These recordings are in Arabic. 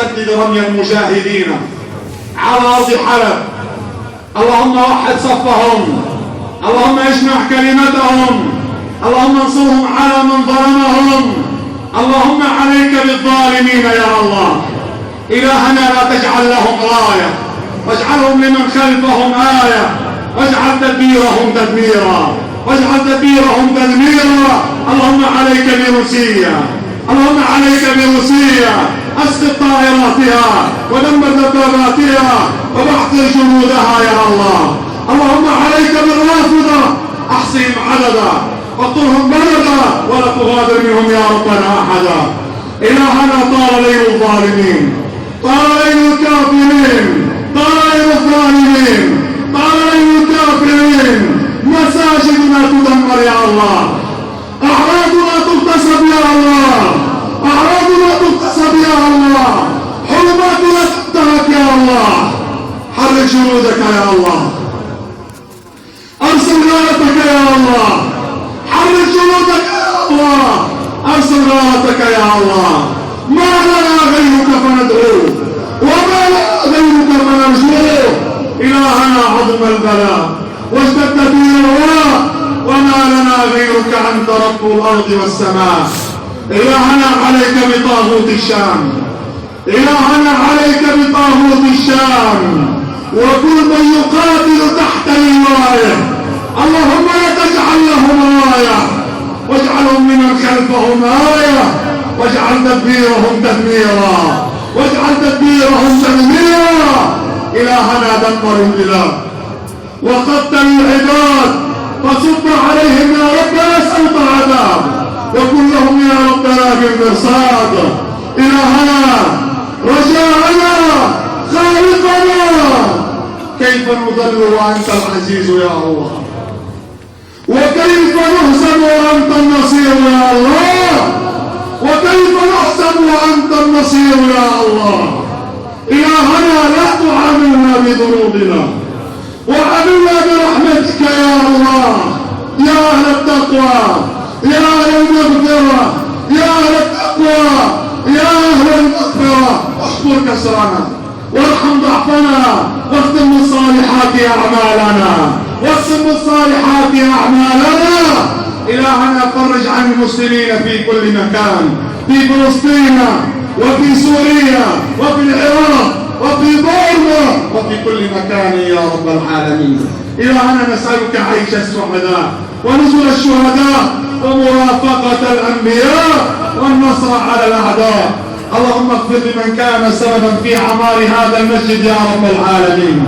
سدد رمي المجاهدين على أرض حلب. اللهم وحد صفهم، اللهم اجمع كلمتهم، اللهم انصرهم على من ظلمهم. اللهم عليك بالظالمين يا الله. إلهنا لا تجعل لهم راية، واجعلهم لمن خلفهم آية، واجعل تدبيرهم تدميرا، واجعل تدبيرهم تدميرا. اللهم عليك بروسيا، اللهم عليك بروسيا، اسقط طائراتها ودمر دباباتها وبحثر جنودها يا الله. اللهم عليك بالرافضة، احصهم عددا واقتلهم بلدا ولا تغادر منهم يا ربنا احدا. الهنا طال ليل الظالمين، طال ليل الكافرين، طال ليل الظالمين، طال ليل الكافرين. مساجدنا تدمر يا الله، اعراضنا تغتصب يا الله، اعراضنا تغتصب يا الله، حرماتنا تنتهك يا الله. حرك جنودك يا الله، ارسل غارتك يا الله، حرك جنودك يا الله، ارسل غارتك يا الله. ما لنا غيرك فندعوه، وما لنا غيرك فنرجوه. الهنا عظم البلاء واشتد به الرواء، وما لنا غيرك انت رب الارض والسماء. الهنا عليك بطاغوت الشام، الهنا عليك بطاغوت الشام وكل من يقاتل تحت الرايه. اللهم لا تجعل لهم رايه، واجعلهم لمن خلفهم آية، واجعل تدبيرهم تدميرا، واجعل تدبيرهم تدميرا. إلهنا دمر البلاد وقتل العباد، فصب عليهم يا ربنا سوط عذاب، وكن لهم يا ربنا بالمرصاد. إلهنا رجاءنا خالقنا، كيف نضل وأنت العزيز يا الله، وكيف نهزم وأنت النصير يا الله، وكيف نهزم وأنت النصير يا الله. إلهنا لا تعاملنا بذنوبنا، وعاملنا برحمتك يا الله. يا أهل التقوى، يا أهل المغفرة، يا أهل التقوى، يا أهل المغفرة، اشكر كسرنا وارحم ضعفنا، واختم بالصالحات أعمالنا، واختم بالصالحات أعمالنا. إلهنا فرج عن المسلمين في كل مكان، في فلسطين وفي سوريا وفي العراق وفي بورما وفي كل مكان يا رب العالمين. إلهنا نسألك عيش الشهداء ونزل الشهداء ومرافقة الأنبياء والنصر على الأعداء. اللهم اغفر لمن كان سببا في عمار هذا المسجد يا رب العالمين.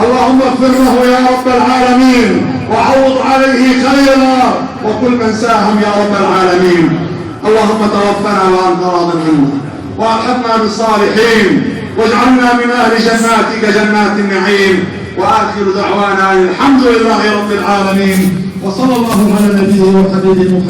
اللهم اغفر له يا رب العالمين، وعوض عليه خيرا، وكل من ساهم يا رب العالمين. اللهم توفنا وأنت راض عنا، وألحقنا بالصالحين، واجعلنا من أهل جناتك جنات النعيم. وآخر دعوانا الحمد لله رب العالمين، وصلى الله على نبيه وحبيبه محمد.